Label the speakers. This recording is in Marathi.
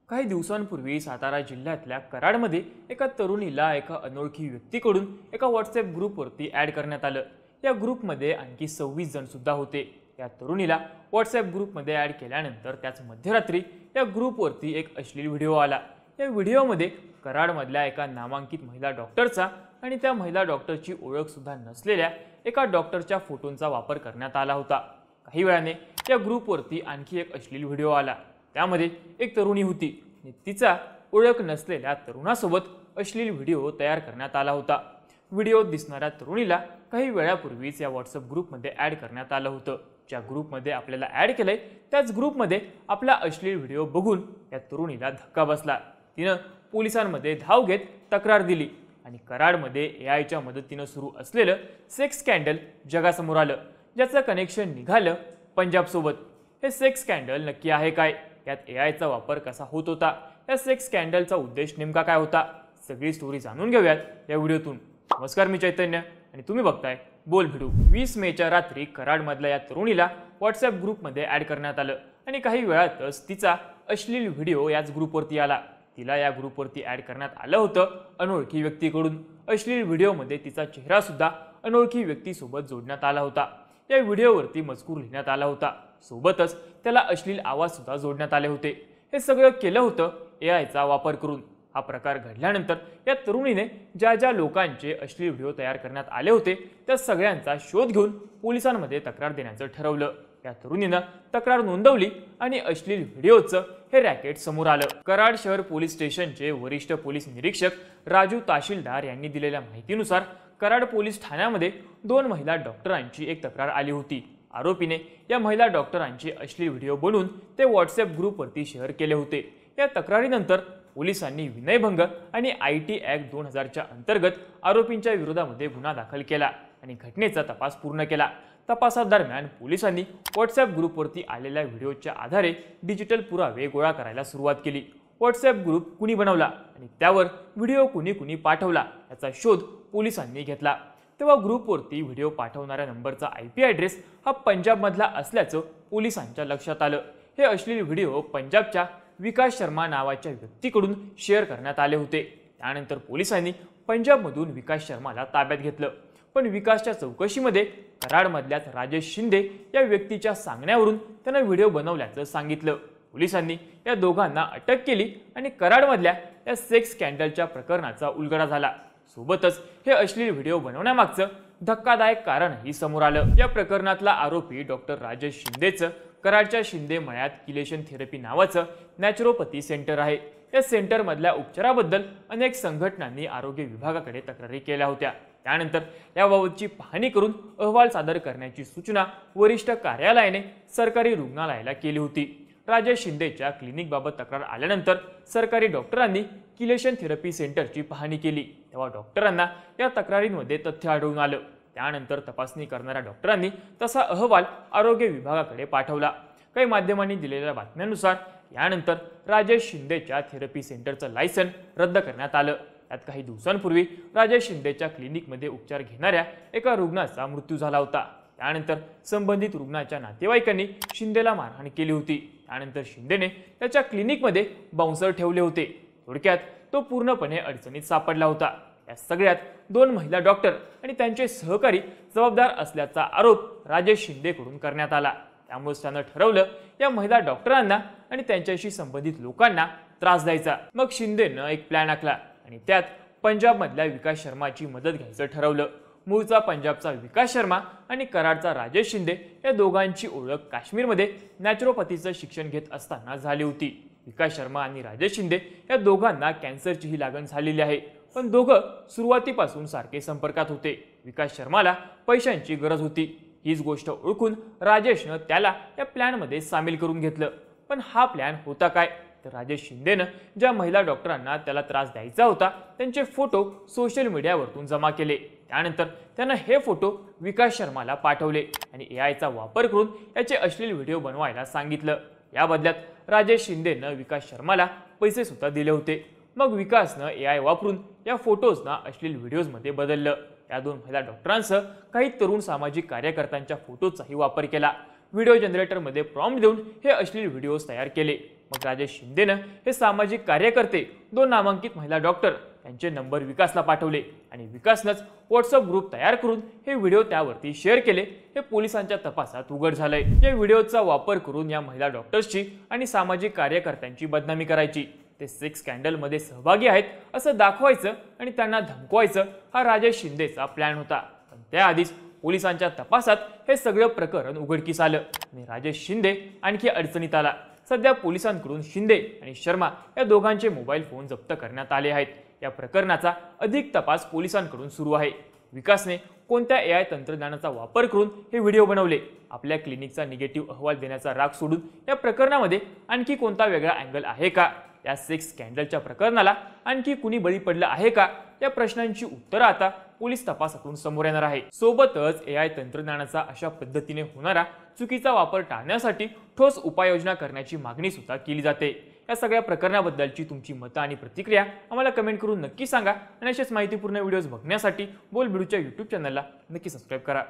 Speaker 1: काही दिवसांपूर्वी सातारा जिल्ह्यातल्या कराडमध्ये एका तरुणीला एका अनोळखी व्यक्तीकडून एका व्हॉट्सॲप ग्रुपवरती ॲड करण्यात आलं। या ग्रुपमध्ये आणखी 26 जण सुद्धा होते। या तरुणीला व्हॉट्सॲप ग्रुपमध्ये ॲड केल्यानंतर त्याच मध्यरात्री या ग्रुपवरती एक अश्लील व्हिडिओ आला। या व्हिडिओमध्ये कराडमधल्या एका नामांकित महिला डॉक्टरचा आणि त्या महिला डॉक्टरची ओळख सुद्धा नसलेल्या एका डॉक्टरच्या फोटोंचा वापर करण्यात आला होता। काही वेळाने या ग्रुपवरती आणखी एक अश्लील व्हिडिओ आला। त्यामध्ये एक तरुणी होती आणि तिचा ओळख नसलेल्या तरुणासोबत अश्लील व्हिडिओ तयार करण्यात आला होता। व्हिडिओत दिसणाऱ्या तरुणीला काही वेळापूर्वीच या व्हॉट्सॲप ग्रुपमध्ये ॲड करण्यात आलं होतं। ज्या ग्रुपमध्ये आपल्याला ॲड केलंय त्याच ग्रुपमध्ये आपला अश्लील व्हिडिओ बघून या तरुणीला धक्का बसला। तिनं पोलिसांमध्ये धाव घेत तक्रार दिली आणि कराडमध्ये एआयच्या मदतीनं सुरू असलेलं सेक्स स्कॅन्डल जगासमोर आलं, ज्याचं कनेक्शन निघालं पंजाबसोबत। हे सेक्स स्कॅन्डल नक्की आहे काय? यात एआयचा वापर कसा होत होता? या सेक्स स्कॅन्डलचा उद्देश नेमका काय होता? सगळी स्टोरी जाणून घेऊयात या व्हिडिओतून। नमस्कार, मी चैतन्य आणि तुम्ही बघताय बोल भिडू। 20 मेच्या रात्री कराडमधल्या या तरुणीला व्हॉट्सॲप ग्रुपमध्ये ॲड करण्यात आलं आणि काही वेळातच तिचा अश्लील व्हिडिओ याच ग्रुपवरती आला। तिला या ग्रुपवरती ॲड करण्यात आलं होतं अनोळखी व्यक्तीकडून। अश्लील व्हिडिओमध्ये तिचा चेहरा सुद्धा अनोळखी व्यक्तीसोबत जोडण्यात आला होता। या व्हिडिओवरती मजकूर लिहिण्यात आला होता, सोबतच त्याला अश्लील आवाज सुद्धा जोडण्यात आले होते। हे सगळं केलं होतं एआयचा वापर करून। हा प्रकार घडल्यानंतर या तरुणीने ज्या ज्या लोकांचे अश्लील व्हिडिओ तयार करण्यात आले होते त्या सगळ्यांचा शोध घेऊन पोलिसांमध्ये तक्रार देण्याचं ठरवलं। या तरुणीनं तक्रार नोंदवली आणि अश्लील व्हिडिओचं हे रॅकेट समोर आलं। कराड शहर पोलीस स्टेशनचे वरिष्ठ पोलीस निरीक्षक राजू तहसीलदार यांनी दिलेल्या माहितीनुसार कराड पोलीस ठाण्यामध्ये 2 महिला डॉक्टरांची एक तक्रार आली होती। आरोपीने या महिला डॉक्टरांचे अश्लील व्हिडिओ बनवून ते व्हॉट्सॲप ग्रुपवरती शेअर केले होते। या तक्रारीनंतर पोलिसांनी विनयभंग आणि आयटी ॲक्ट 2000च्या अंतर्गत आरोपींच्या विरोधामध्ये गुन्हा दाखल केला आणि घटनेचा तपास पूर्ण केला। तपासादरम्यान पोलिसांनी व्हॉट्सॲप ग्रुपवरती आलेल्या व्हिडिओच्या आधारे डिजिटल पुरावे गोळा करायला सुरुवात केली। व्हॉट्सॲप ग्रुप कुणी बनवला आणि त्यावर व्हिडिओ कुणी पाठवला याचा शोध पोलिसांनी घेतला। तेव्हा ग्रुपवरती व्हिडिओ पाठवणाऱ्या नंबरचा IP ॲड्रेस हा पंजाबमधला असल्याचं पोलिसांच्या लक्षात आलं। हे अश्लील व्हिडिओ पंजाबच्या विकास शर्मा नावाच्या व्यक्तीकडून शेअर करण्यात आले होते। त्यानंतर पोलिसांनी पंजाबमधून विकास शर्माला ताब्यात घेतलं, पण विकासच्या चौकशीमध्ये कराडमधल्याच राजेश शिंदे या व्यक्तीच्या सांगण्यावरून त्यानं व्हिडिओ बनवल्याचं सांगितलं। पोलिसांनी या दोघांना अटक केली आणि कराडमधल्या या सेक्स स्कॅन्डलच्या प्रकरणाचा उलगडा झाला। सोबतच हे अश्लील व्हिडिओ बनवण्यामागचं धक्कादायक कारणही समोर आलं। या प्रकरणातला आरोपी डॉक्टर राजेश शिंदेचं कराडच्या शिंदे मळ्यात किलेशन थेरपी नावाचं नॅचरोपॅथी सेंटर आहे। या सेंटरमधल्या उपचाराबद्दल अनेक संघटनांनी आरोग्य विभागाकडे तक्रारी केल्या होत्या। त्यानंतर याबाबतची पाहणी करून अहवाल सादर करण्याची सूचना वरिष्ठ कार्यालयाने सरकारी रुग्णालयाला केली होती। राजेश शिंदेच्या क्लिनिकबाबत तक्रार आल्यानंतर सरकारी डॉक्टरांनी किलेशन थेरपी सेंटरची पाहणी केली। तेव्हा डॉक्टरांना या तक्रारींमध्ये तथ्य आढळून आलं। त्यानंतर तपासणी करणाऱ्या डॉक्टरांनी तसा अहवाल आरोग्य विभागाकडे पाठवला। काही माध्यमांनी दिलेल्या बातम्यांनुसार यानंतर राजेश शिंदेच्या थेरपी सेंटरचं लायसन रद्द करण्यात आलं। यात काही दिवसांपूर्वी राजेश शिंदेच्या क्लिनिकमध्ये उपचार घेणाऱ्या एका रुग्णाचा मृत्यू झाला होता। त्यानंतर संबंधित रुग्णाच्या नातेवाईकांनी शिंदेला मारहाण केली होती। त्यानंतर शिंदेने त्याच्या क्लिनिकमध्ये बाउन्सर ठेवले होते। थोडक्यात तो पूर्णपणे अडचणीत सापडला होता। या सगळ्यात 2 महिला डॉक्टर आणि त्यांचे सहकारी जबाबदार असल्याचा आरोप राजेश शिंदेकडून करण्यात आला। त्यामुळे त्यानं ठरवलं या महिला डॉक्टरांना आणि त्यांच्याशी संबंधित लोकांना त्रास द्यायचा। मग शिंदेनं एक प्लॅन आखला आणि त्यात पंजाबमधल्या विकास शर्माची मदत घ्यायचं ठरवलं। मूळचा पंजाबचा विकास शर्मा आणि कराडचा राजेश शिंदे या दोघांची ओळख काश्मीरमध्ये नॅचरोपॅथीचं शिक्षण घेत असताना झाली होती। विकास शर्मा आणि राजेश शिंदे या दोघांना कॅन्सरचीही लागण झालेली आहे, पण दोघं सुरुवातीपासून सारखे संपर्कात होते। विकास शर्माला पैशांची गरज होती। हीच गोष्ट ओळखून राजेशनं त्याला या प्लॅनमध्ये सामील करून घेतलं। पण हा प्लॅन होता काय? तर राजेश शिंदेनं ज्या महिला डॉक्टरांना त्याला त्रास द्यायचा होता त्यांचे फोटो सोशल मीडियावरून जमा केले। त्यानंतर त्यानं हे फोटो विकास शर्माला पाठवले आणि एआयचा वापर करून याचे अश्लील व्हिडिओ बनवायला सांगितलं। या बदल्यात राजेश शिंदेनं विकास शर्माला पैसे सुद्धा दिले होते। मग विकासनं एआय वापरून या फोटोजना अश्लील व्हिडिओजमध्ये बदललं। या 2 महिला डॉक्टरांसह काही तरुण सामाजिक कार्यकर्त्यांच्या फोटोचाही वापर केला। व्हिडिओ जनरेटरमध्ये प्रॉम्प्ट देऊन हे अश्लील व्हिडिओज तयार केले। मग राजेश शिंदेनं हे सामाजिक कार्यकर्ते 2 नामांकित महिला डॉक्टर यांचे नंबर विकासला पाठवले आणि विकासनंच व्हॉट्सअप ग्रुप तयार करून हे व्हिडिओ त्यावरती शेअर केले। हे पोलिसांच्या तपासात उघड झालंय। या व्हिडिओचा वापर करून या महिला डॉक्टर्सची आणि सामाजिक कार्यकर्त्यांची बदनामी करायची, ते सेक्स स्कॅन्डलमध्ये सहभागी आहेत असं दाखवायचं आणि त्यांना धमकवायचं हा राजेश शिंदेचा प्लॅन होता। पण त्याआधीच पोलिसांच्या तपासात हे सगळं प्रकरण उघडकीस आलं आणि राजेश शिंदे आणखी अडचणीत आला। सध्या पोलिसांकडून शिंदे आणि शर्मा या दोघांचे मोबाईल फोन जप्त करण्यात आले आहेत। या प्रकरणाचा अधिक तपास पोलिसांकडून सुरू आहे। विकासने कोणत्या AI तंत्रज्ञानाचा वापर करून हे व्हिडिओ बनवले, आपल्या क्लिनिकचा निगेटिव्ह अहवाल देण्याचा राग सोडून या प्रकरणामध्ये आणखी कोणता वेगळा अँगल आहे का, या सेक्स स्कॅन्डलच्या प्रकरणाला आणखी कुणी बळी पडलं आहे का, या प्रश्नांची उत्तरं आता पोलीस तपासातून समोर येणार आहे। सोबतच AI तंत्रज्ञानाचा अशा पद्धतीने होणारा चुकीचा वापर टाळण्यासाठी ठोस उपाययोजना करण्याची मागणी सुद्धा केली जाते। या सगळ्या प्रकरणाबद्दलची तुमची मतं आणि प्रतिक्रिया आम्हाला कमेंट करून नक्की सांगा आणि अशाच माहितीपूर्ण व्हिडिओज बघण्यासाठी बोलबिडूच्या YouTube चॅनलला नक्की सबस्क्राईब करा।